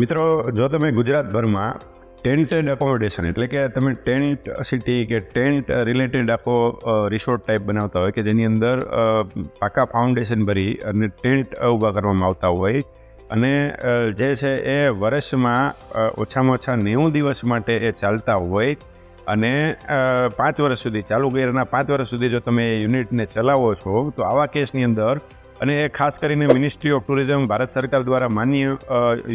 મિત્રો, જો તમે ગુજરાતભરમાં ટેન્ટેડ એકોમોડેશન એટલે કે તમે ટેન્ટ સિટી કે ટેન્ટ રિલેટેડ આખો રિસોર્ટ ટાઈપ બનાવતા હોય કે જેની અંદર પાકા ફાઉન્ડેશન ભરી અને ટેન્ટ ઊભા કરવામાં આવતા હોય અને જે છે એ વર્ષમાં ઓછામાં ઓછા 90 દિવસ માટે એ ચાલતા હોય અને 5 વર્ષ સુધી ચાલુ કર્યાના 5 વર્ષ સુધી જો તમે યુનિટને ચલાવો છો તો આવા કેસની અંદર અને એ ખાસ કરીને મિનિસ્ટ્રી ઓફ ટુરિઝમ ભારત સરકાર દ્વારા માન્ય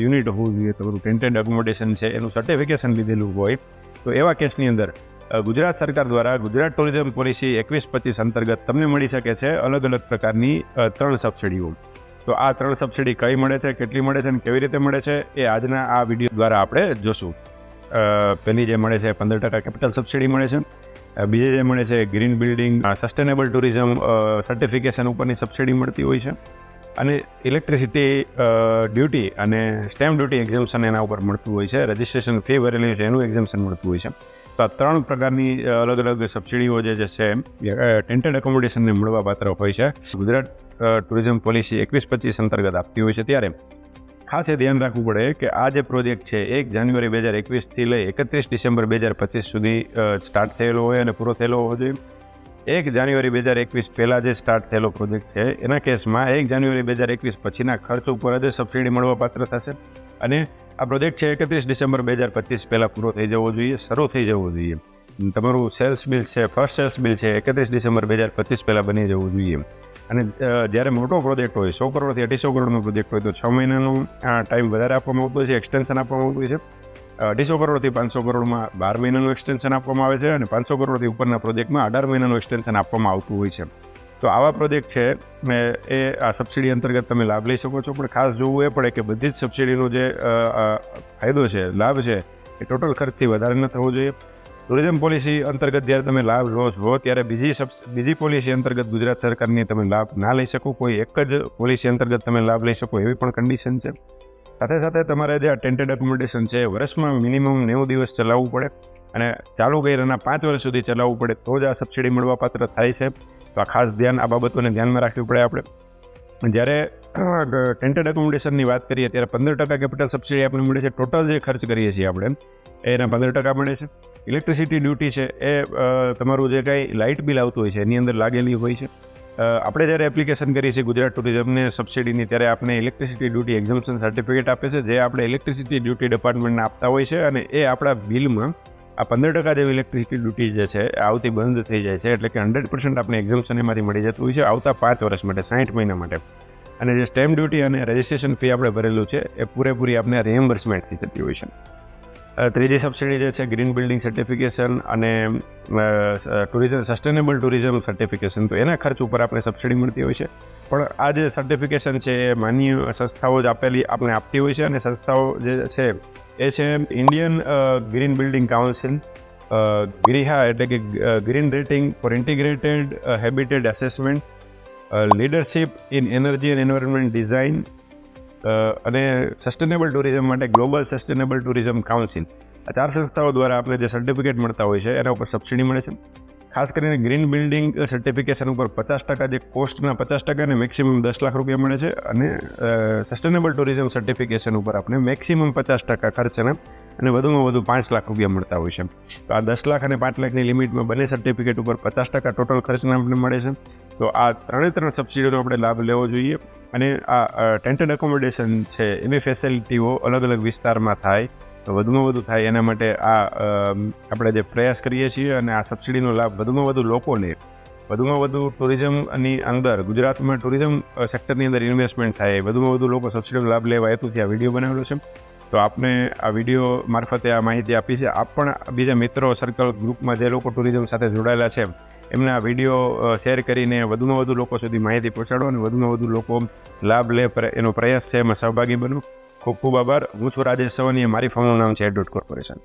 યુનિટ હોવું જોઈએ, તમારું ટેન્ટેડ એકોમોડેશન છે એનું સર્ટિફિકેશન લીધેલું હોય તો એવા કેસની અંદર ગુજરાત સરકાર દ્વારા ગુજરાત ટુરિઝમ પોલિસી 21-25 અંતર્ગત તમને મળી શકે છે અલગ અલગ પ્રકારની 3 સબસિડીઓ. તો આ 3 સબસિડી કઈ મળે છે, કેટલી મળે છે અને કેવી રીતે મળે છે એ આજના આ વિડીયો દ્વારા આપણે જોશું. પહેલી જે મળે છે 15% કેપિટલ સબસિડી મળે છે. બીજે જે મળે છે green building sustainable tourism certification ઉપરની સબસિડી મળતી હોય છે અને ઇલેક્ટ્રિસિટી ડ્યુટી અને સ્ટેમ્પ ડ્યુટી એક્ઝમ્પશન એના ઉપર મળતું હોય છે. રજિસ્ટ્રેશન ફી ભરેલી છે એનું એક્ઝમ્પશન મળતું હોય છે. તો આ 3 પ્રકારની અલગ અલગ સબસિડીઓ જે છે ટેન્ટેડ એકોમોડેશનને મળવા પાત્ર હોય છે. ગુજરાત ટુરિઝમ પોલિસી 21-25 અંતર્ગત આપતી હોય છે. ત્યારે ખાસ એ ધ્યાન રાખવું પડે કે આ જે પ્રોજેક્ટ છે 1 જાન્યુઆરી 2021થી લઈ 31 ડિસેમ્બર 2025 સુધી સ્ટાર્ટ થયેલો હોય અને પૂરો થયેલો હોવો જોઈએ. 1 જાન્યુઆરી 2021 પહેલાં જે સ્ટાર્ટ થયેલો પ્રોજેક્ટ છે એના કેસમાં 1 જાન્યુઆરી 2021 પછીના ખર્ચ ઉપર જ સબસિડી મળવા પાત્ર થશે અને આ પ્રોજેક્ટ છે 31 ડિસેમ્બર 2025 પહેલાં પૂરો થઈ જવો જોઈએ, શરૂ થઈ જવો જોઈએ. તમારું સેલ્સ બિલ છે, ફર્સ્ટ સેલ્સ બિલ છે 31 ડિસેમ્બર 2025 પહેલાં બની જવું જોઈએ. અને જ્યારે મોટો પ્રોજેક્ટ હોય 100 કરોડથી 250 કરોડનો પ્રોજેક્ટ હોય તો 6 મહિનાનો ટાઈમ વધારે આપવામાં આવતો હોય છે, એક્સટેન્શન આપવામાં આવતું હોય છે. 250 કરોડથી 500 કરોડમાં 12 મહિનાનું એક્સટેન્શન આપવામાં આવે છે અને 500 કરોડથી ઉપરના પ્રોજેક્ટમાં 18 મહિનાનું એક્સટેન્શન આપવામાં આવતું હોય છે. તો આવા પ્રોજેક્ટ છે એ આ સબસિડી અંતર્ગત તમે લાભ લઈ શકો છો. પણ ખાસ જોવું એ પડે કે બધી જ સબસિડીનો જે ફાયદો છે, લાભ છે એ ટોટલ ખર્ચથી વધારે ન થવો જોઈએ. ટુરિઝમ પોલિસી અંતર્ગત જ્યારે તમે લાભ લો છો ત્યારે બીજી પોલિસી અંતર્ગત ગુજરાત સરકારની તમે લાભ ના લઈ શકો. કોઈ એક જ પોલિસી અંતર્ગત તમે લાભ લઈ શકો એવી પણ કન્ડિશન છે. સાથે સાથે તમારે જે આ ટેન્ટેડ એકોમોડેશન છે વર્ષમાં મિનિમમ 90 દિવસ ચલાવવું પડે અને ચાલુ કર્યાના 5 વર્ષ સુધી ચલાવવું પડે તો જ આ સબસિડી મળવા પાત્ર થાય છે. તો આ ખાસ આ બાબતોને ધ્યાનમાં રાખવી પડે આપણે. જ્યારે ટેન્ટેડ એકોમોડેશનની વાત કરીએ ત્યારે 15% કેપિટલ સબસિડી આપણે મળે છે. ટોટલ જે ખર્ચ કરીએ છીએ આપણે એના 15% મળે છે. ઇલેક્ટ્રિસિટી ડ્યુટી છે એ તમારું જે કાંઈ લાઇટ બિલ આવતું હોય છે એની અંદર લાગેલી હોય છે. આપણે જ્યારે એપ્લિકેશન કરીએ છીએ ગુજરાત ટુરિઝમને સબસિડીની ત્યારે આપણે ઇલેક્ટ્રિસિટી ડ્યુટી એક્ઝમ્પશન સર્ટિફિકેટ આપે છે જે આપણે ઇલેક્ટ્રિસિટી ડ્યુટી ડિપાર્ટમેન્ટને આપતા હોય છે અને એ આપણા બિલમાં આ 15% જેવી ઇલેક્ટ્રિસિટી ડ્યુટી જે છે આવતી બંધ થઈ જાય છે. એટલે કે 100% આપણે એક્ઝમ્પશન એમાંથી મળી જતું હોય છે આવતા 5 વર્ષ માટે, 60 મહિના માટે. અને જે સ્ટેમ્પ ડ્યુટી અને રજિસ્ટ્રેશન ફી આપણે ભરેલું છે એ પૂરેપૂરી આપણે રિએમ્બર્સમેન્ટ થઈ જતી હોય છે. ત્રીજી સબસિડી જે છે ગ્રીન બિલ્ડિંગ સર્ટિફિકેશન અને સસ્ટેનેબલ ટુરિઝમ સર્ટિફિકેશન, તો એના ખર્ચ ઉપર આપણે સબસિડી મળતી હોય છે. પણ આ જે સર્ટિફિકેશન છે એ માન્ય સંસ્થાઓ જ આપણે આપતી હોય છે અને સંસ્થાઓ જે છે એ છે ઇન્ડિયન ગ્રીન બિલ્ડિંગ કાઉન્સિલ, ગ્રીહા એટલે કે green rating for integrated habitat assessment, leadership in energy and environment design અને સસ્ટેનેબલ ટુરિઝમ માટે ગ્લોબલ સસ્ટેનેબલ ટુરિઝમ કાઉન્સિલ. આ 4 સંસ્થાઓ દ્વારા આપણે જે સર્ટિફિકેટ મળતા હોય છે એના ઉપર સબસિડી મળે છે. ખાસ કરીને ગ્રીન બિલ્ડિંગ સર્ટિફિકેશન ઉપર 50% જે કોસ્ટના 50% ને મેક્સિમમ 10 લાખ રૂપિયા મળે છે અને સસ્ટેનેબલ ટુરિઝમ સર્ટિફિકેશન ઉપર આપણે મેક્સિમમ 50% ખર્ચના અને વધુમાં વધુ 5 લાખ રૂપિયા મળતા હોય છે. તો આ 10 લાખ અને 5 લાખની લિમિટમાં બંને સર્ટિફિકેટ ઉપર 50% ટોટલ ખર્ચના આપણે મળે છે. તો આ 3 સબસિડીનો આપણે લાભ લેવો જોઈએ. અને આ ટેન્ટેડ એકોમોડેશન છે એની ફેસિલિટીઓ અલગ અલગ વિસ્તારમાં થાય તો વધુમાં વધુ થાય એના માટે આપણે જે પ્રયાસ કરીએ છીએ અને આ સબસિડીનો લાભ વધુમાં વધુ લોકોને, વધુમાં વધુ ટુરિઝમની અંદર ગુજરાતમાં ટુરિઝમ સેક્ટરની અંદર ઇન્વેસ્ટમેન્ટ થાય, વધુમાં વધુ લોકો સબસિડીનો લાભ લેવા હેતુથી આ વિડીયો બનાવેલો છે. તો આપને આ વિડીયો મારફતે આ માહિતી આપી છે. આપ પણ બીજા મિત્રો સર્કલ ગ્રુપમાં જે લોકો ટુરિઝમ સાથે જોડાયેલા છે એમના વિડીયો શેર કરીને વધુમાં વધુ લોકો સુધી માહિતી પહોંચાડો અને વધુમાં વધુ લોકો લાભ લે એનો પ્રયાસ છે એમાં સહભાગી બનો. ખૂબ ખૂબ આભાર. હું છું રાજેશ સવાનીએ, મારી ફર્મનું નામ છે એડવર્ડ કોર્પોરેશન.